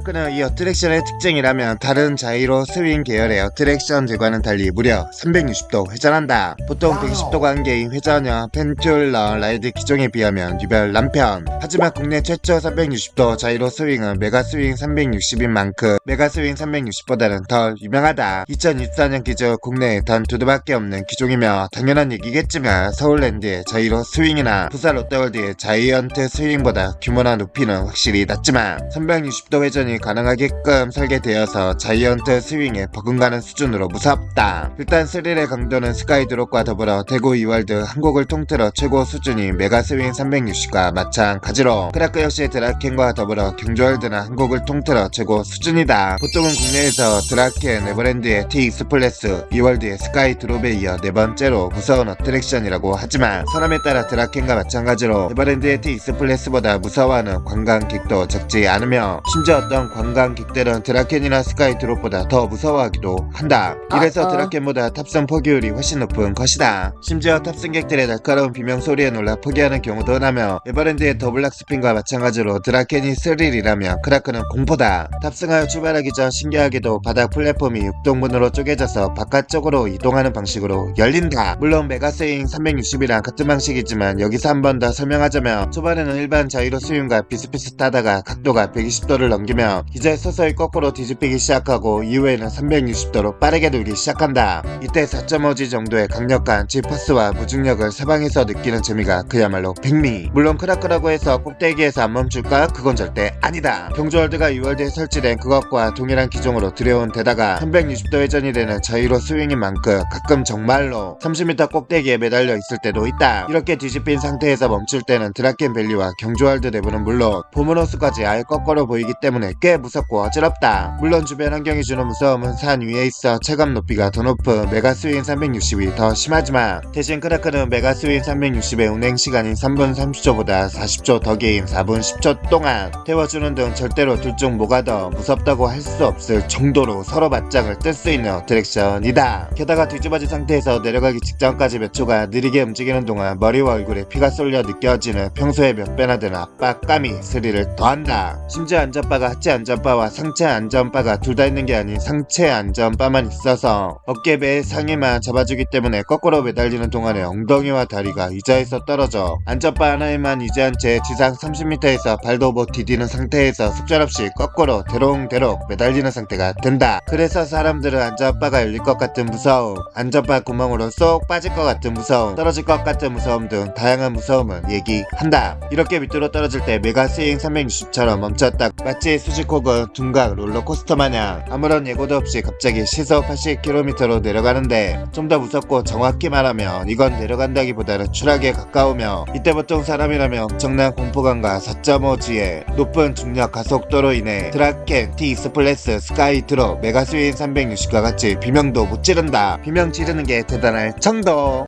크라크는 이 어트랙션의 특징이라면 다른 자이로 스윙 계열의 어트랙션들과는 달리 무려 360도 회전한다. 보통 120도 관계인 회전형 펜듈러 라이드 기종에 비하면 유별 난편. 하지만 국내 최초 360도 자이로 스윙은 메가스윙 360인 만큼 메가스윙 360보다는 더 유명하다. 2024년 기준 국내에 단 2대밖에 없는 기종이며 당연한 얘기겠지만 서울랜드의 자이로 스윙이나 부산 롯데월드의 자이언트 스윙보다 규모나 높이는 확실히 낮지만 360도 회전이 가능하게끔 설계되어서 자이언트 스윙에 버금가는 수준으로 무섭다. 일단 스릴의 강도는 스카이드롭과 더불어 대구 이월드 한국을 통틀어 최고 수준인 메가스윙 360과 마찬가지로 크라크 역시 드라켄과 더불어 경주월드나 한국을 통틀어 최고 수준이다. 보통은 국내에서 드라켄, 에버랜드의 T-익스플레스, 이월드의 스카이드롭에 이어 네 번째로 무서운 어트랙션이라고 하지만 사람에 따라 드라켄과 마찬가지로 에버랜드의 T-익스플레스보다 무서워하는 관광객도 적지 않으며 심지어 어떤 관광객들은 드라켄이나 스카이드롭보다 더 무서워하기도 한다. 이래서 드라켄보다 탑승 포기율이 훨씬 높은 것이다. 심지어 탑승객들의 날카로운 비명 소리에 놀라 포기하는 경우도 흔하며 에버랜드의 더블락스핀과 마찬가지로 드라켄이 스릴이라면 크라크는 공포다. 탑승하여 출발하기 전 신기하게도 바닥 플랫폼이 6동분으로 쪼개져서 바깥쪽으로 이동하는 방식으로 열린다. 물론 메가스윙 360이랑 같은 방식이지만 여기서 한 번 더 설명하자면 초반에는 일반 자이로 스윙과 비슷비슷하다가 각도가 120도를 넘기며 이제 서서히 거꾸로 뒤집히기 시작하고 이후에는 360도로 빠르게 돌기 시작한다. 이때 4.5G 정도의 강력한 G포스와 무중력을 사방에서 느끼는 재미가 그야말로 백미. 물론 크라크라고 해서 꼭대기에서 안 멈출까? 그건 절대 아니다. 경주월드가 이월드에 설치된 그것과 동일한 기종으로 들여온 데다가 360도 회전이 되는 자이로 스윙인 만큼 가끔 정말로 30m 꼭대기에 매달려 있을 때도 있다. 이렇게 뒤집힌 상태에서 멈출 때는 드라켄 밸리와 경주월드 내부는 물론 보문호수까지 아예 거꾸로 보이기 때문에 꽤 무섭고 어지럽다. 물론 주변 환경이 주는 무서움은 산 위에 있어 체감 높이가 더 높은 메가스윙 360이 더 심하지만 대신 크라크는 메가스윙 360의 운행시간인 3분 30초보다 40초 더 긴 4분 10초 동안 태워주는 등 절대로 둘 중 뭐가 더 무섭다고 할 수 없을 정도로 서로 맞짱을 뜰 수 있는 어트랙션이다. 게다가 뒤집어진 상태에서 내려가기 직전까지 몇 초간 느리게 움직이는 동안 머리와 얼굴에 피가 쏠려 느껴지는 평소에 몇 배나 되는 압박감이 스릴을 더한다. 심지어 안전바가 하체 안전바와 상체 안전바가 둘 다 있는 게 아닌 상체 안전바만 있어서 어깨 배 상의만 잡아주기 때문에 거꾸로 매달리는 동안에 엉덩이와 다리가 의자에서 떨어져 안전바 하나에만 의지한 채 지상 30m에서 발도 못 디디는 상태에서 속절없이 거꾸로 대롱대롱 매달리는 상태가 된다. 그래서 사람들은 안전바가 열릴 것 같은 무서움, 안전바 구멍으로 쏙 빠질 것 같은 무서움, 떨어질 것 같은 무서움 등 다양한 무서움을 얘기한다. 이렇게 밑으로 떨어질 때 메가스윙 360처럼 멈췄다 마치 수직 혹은 둔각 롤러코스터 마냥 아무런 예고도 없이 갑자기 시속 80km로 내려가는데 좀 더 무섭고 정확히 말하면 이건 내려간다기보다는 추락에 가까우며 이때 보통 사람이라면 엄청난 공포감과 4.5G의 높은 중력 가속도로 인해 드라켄, T-익스플레스, 스카이드롭, 메가스윙 360과 같이 비명도 못 지른다. 비명 지르는 게 대단할 정도.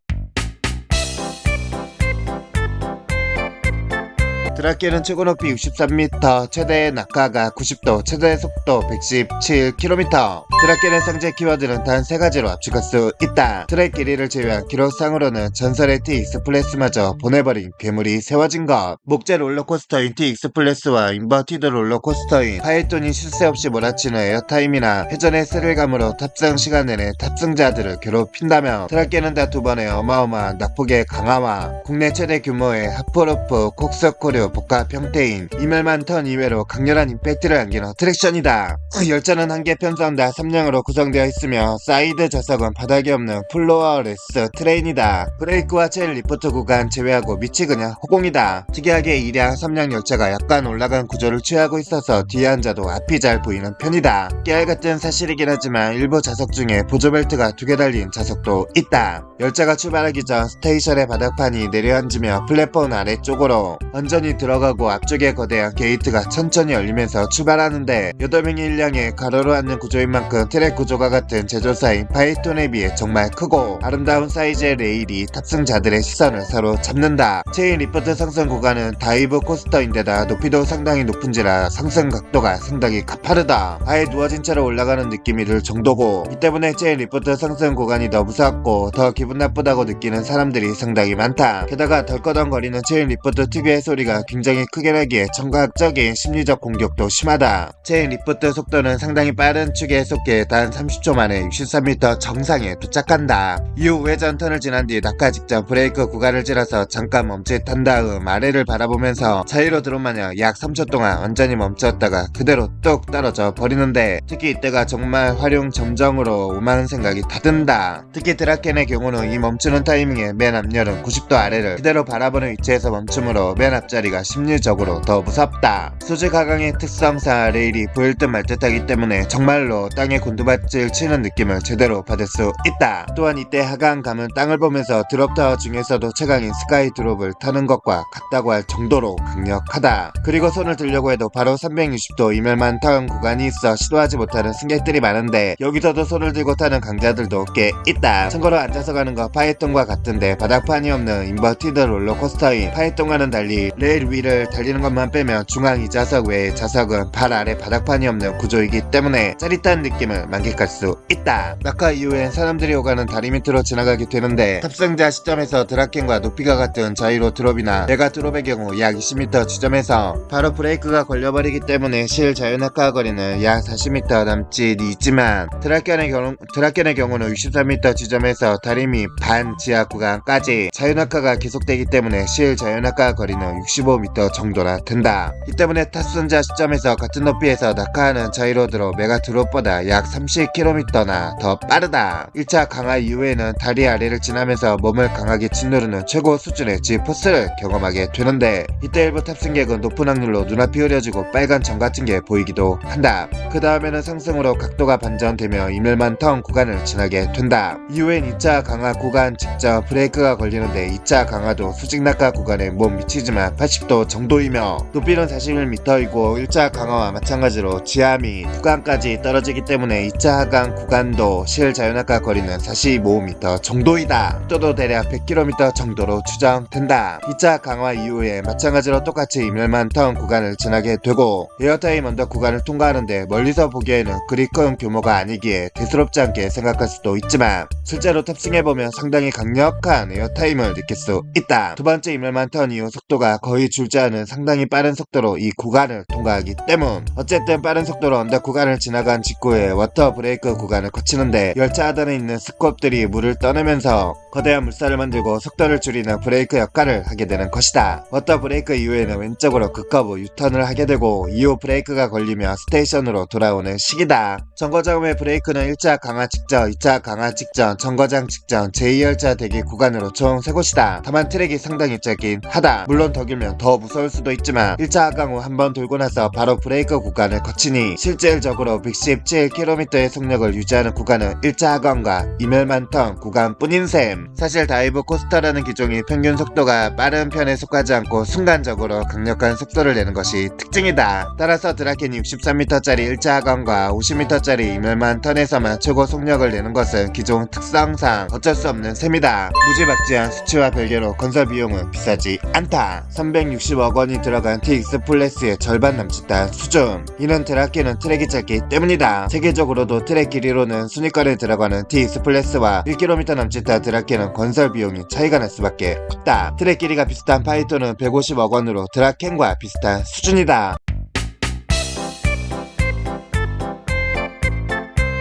드라켄은 최고 높이 63m, 최대 낙하가 90도, 최대 속도 117km. 드라켄의 상징 키워드는 단 3가지로 압축할 수 있다. 트랙 길이를 제외한 기록상으로는 전설의 T-익스플레스마저 보내버린 괴물이 세워진 것. 목재 롤러코스터인 T-익스플레스와 인버티드 롤러코스터인 파이톤이 쉴 새 없이 몰아치는 에어타임이나 회전의 스릴감으로 탑승 시간 내내 탑승자들을 괴롭힌다며 드라켄은 다 2번의 어마어마한 낙폭의 강화와 국내 최대 규모의 하프로프, 콕서코류, 복합 형태인 이멸만 턴 이외로 강렬한 임팩트를 안기는 어트랙션이다. 열차는 한 개 편성 다 3량으로 구성되어 있으며 사이드 좌석은 바닥이 없는 플로어레스 트레인이다. 브레이크와 체인 리프트 구간 제외하고 밑이 그냥 허공이다. 특이하게 2량 3량 열차가 약간 올라간 구조를 취하고 있어서 뒤에 앉아도 앞이 잘 보이는 편이다. 깨알같은 사실이긴 하지만 일부 좌석 중에 보조벨트가 2개 달린 좌석도 있다. 열차가 출발하기 전 스테이션의 바닥판이 내려앉으며 플랫폼 아래쪽으로 완전히 들어가고 앞쪽에 거대한 게이트가 천천히 열리면서 출발하는데 8명이 1량에 가로로 앉는 구조인 만큼 트랙 구조가 같은 제조사인 파이톤에 비해 정말 크고 아름다운 사이즈의 레일이 탑승자들의 시선을 사로잡는다. 체인 리프트 상승 구간은 다이브 코스터인데다 높이도 상당히 높은지라 상승 각도가 상당히 가파르다. 아예 누워진 채로 올라가는 느낌이 들 정도고 이 때문에 체인 리프트 상승 구간이 더 무섭고 더 기분 나쁘다고 느끼는 사람들이 상당히 많다. 게다가 덜커덩거리는 체인 리프트 특유의 소리가 굉장히 크게 나기에 청각적인 심리적 공격도 심하다. 체인 리프트 속도는 상당히 빠른 축에 속해 단 30초 만에 63m 정상에 도착한다. 이후 회전 턴을 지난 뒤 낙하 직전 브레이크 구간을 지나서 잠깐 멈칫한 다음 아래를 바라보면서 자이로 드론 마냥 약 3초 동안 완전히 멈췄다가 그대로 뚝 떨어져 버리는데, 특히 이때가 정말 활용 점정으로 오만 생각이 다 든다. 특히 드라켄의 경우는 이 멈추는 타이밍에 맨 앞열은 90도 아래를 그대로 바라보는 위치에서 멈추므로 맨 앞자리가 심리적으로 더 무섭다. 수직 하강의 특성상 레일이 보일 듯 말 듯하기 때문에 정말로 땅에 곤두박질 치는 느낌을 제대로 받을 수 있다. 또한 이때 하강감은 땅을 보면서 드롭타워 중에서도 최강인 스카이 드롭을 타는 것과 같다고 할 정도로 강력하다. 그리고 손을 들려고 해도 바로 360도 이멸만 타는 구간이 있어 시도하지 못하는 승객들이 많은데, 여기서도 손을 들고 타는 강자들도 꽤 있다. 참고로 앉아서 가는 거 파이톤과 같은데 바닥판이 없는 인버티드 롤러코스터인 파이톤과는 달리 레일 위를 달리는 것만 빼면 중앙 2좌석 외의 좌석은 발 아래 바닥판이 없는 구조이기 때문에 짜릿한 느낌을 만끽할 수 있다. 낙하 이후엔 사람들이 오가는 다리 밑으로 지나가게 되는데, 탑승자 시점에서 드라켄과 높이가 같은 자이로 드롭이나 메가 드롭의 경우 약 20m 지점에서 바로 브레이크가 걸려버리기 때문에 실 자유낙하 거리는 약 40m 남짓이 있지만, 드라켄의 경우는 63m 지점에서 다리 밑 반 지하 구간까지 자유낙하가 계속되기 때문에 실 자유낙하 거리는 65m 정도나 된다. 이 때문에 탑승자 시점에서 같은 높이에서 낙하하는 자이로 드롭 메가 드롭보다 약 30km나 더 빠르다. 1차 강화 이후에는 다리 아래를 지나면서 몸을 강하게 짓누르는 최고 수준의 G포스를 경험하게 되는데, 이때 일부 탑승객은 높은 확률로 눈앞이 흐려지고 빨간 점 같은 게 보이기도 한다. 그 다음에는 상승으로 각도가 반전되며 이멸만 턴 구간을 지나게 된다. 이후엔 2차 강화 구간 직전 브레이크가 걸리는데, 2차 강화도 수직 낙하 구간에 못 미치지만 80도 정도이며 높이는 41m이고 1차 강화와 마찬가지로 지하 및 구간까지 떨어지기 때문에 2차 하강 구간도 실 자유낙하 거리는 45m 정도이다. 속도도 대략 100km 정도로 추정된다. 2차 강화 이후에 마찬가지로 똑같이 이멸만 턴 구간을 지나게 되고, 에어타임 언덕 구간을 통과하는데 멀리서 보기에는 그리 큰 규모가 아니기에 대수롭지 않게 생각할 수도 있지만, 실제로 탑승해보면 상당히 강력한 에어타임을 느낄 수 있다. 두 번째 이멸만 턴 이후 속도가 거의 줄지 않은 상당히 빠른 속도로 이 구간을 통과하기 때문, 어쨌든 빠른 속도로 언덕 구간을 지나간 직후에 워터 브레이크 구간을 거치는데, 열차 하단에 있는 스콥들이 물을 떠내면서 거대한 물살을 만들고 속도를 줄이는 브레이크 역할을 하게 되는 것이다. 워터 브레이크 이후에는 왼쪽으로 급커브 유턴을 하게 되고, 이후 브레이크가 걸리며 스테이션으로 돌아오는 시기다. 정거장의 브레이크는 1차 강화 직전, 2차 강화 직전, 정거장 직전, 제2열차 대기 구간으로 총 3곳이다. 다만 트랙이 상당히 짧긴 하다. 물론 더 길면 더 무서울 수도 있지만 1차 하강 후 한번 돌고 나서 바로 브레이크 구간을 거치니 실질적으로 117km의 속력을 유지하는 구간은 1차 하강과 이멸만 턴 구간뿐인 셈. 사실 다이브 코스터라는 기종이 평균 속도가 빠른 편에 속하지 않고 순간적으로 강력한 속도를 내는 것이 특징이다. 따라서 드라켄이 63m짜리 1차 하강과 50m짜리 이멸만 턴에서만 최고 속력을 내는 것은 기종 특성상 어쩔 수 없는 셈이다. 무지막지한 수치와 별개로 건설 비용은 비싸지 않다. 360억 원이 들어간 TX 플래스의 절반 남짓한 수준. 이는 드라켄은 트랙이 짧기 때문이다. 세계적으로도 트랙 길이로는 순위권에 들어가는 TX 플래스와 1km 남짓한 드라켄은 건설 비용이 차이가 날 수밖에 없다. 트랙 길이가 비슷한 파이톤은 150억 원으로 드라켄과 비슷한 수준이다.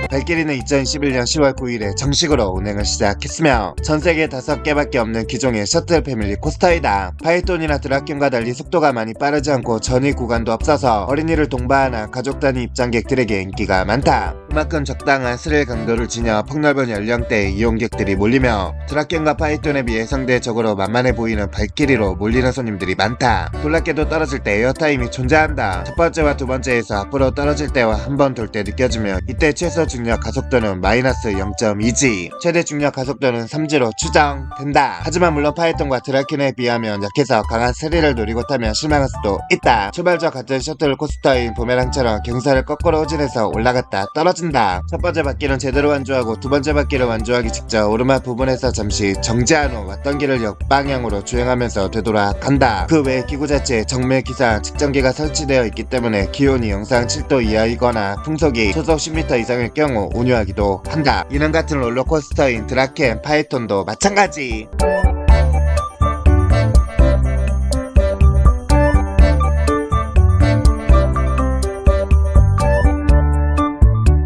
발길이는 2021년 10월 9일에 정식으로 운행을 시작했으며 전세계 5개밖에 없는 기종의 셔틀 패밀리 코스터이다. 파이톤이나 드라켄과 달리 속도가 많이 빠르지 않고 전위 구간도 없어서 어린이를 동반한 가족 단위 입장객들에게 인기가 많다. 그만큼 적당한 스릴 강도를 지녀 폭넓은 연령대의 이용객들이 몰리며 드라켄과 파이톤에 비해 상대적으로 만만해 보이는 발길이로 몰리는 손님들이 많다. 놀랍게도 떨어질 때 에어타임이 존재한다. 첫 번째와 두 번째에서 앞으로 떨어질 때와 한 번 돌 때 느껴지며, 이때 최소 중력 가속도는 마이너스 0.2G, 최대 중력 가속도는 3G로 추정된다. 하지만 물론 파이톤과 드라켄에 비하면 약해서 강한 스릴을 노리고 타면 실망할 수도 있다. 출발저 같은 셔틀 코스터인 부메랑처럼 경사를 거꾸로 후진해서 올라갔다 떨어진다. 첫 번째 바퀴는 제대로 완주하고 두 번째 바퀴를 완주하기 직전 오르막 부분에서 잠시 정지한 후 왔던 길을 역방향으로 주행하면서 되돌아간다. 그 외 기구 자체에 정밀 기상 측정기가 설치되어 있기 때문에 기온이 영상 7도 이하이거나 풍속이 초속 10m 이상일 경우 온유하기도 한다. 이는 같은 롤러코스터인 드라켄, 파이톤도 마찬가지.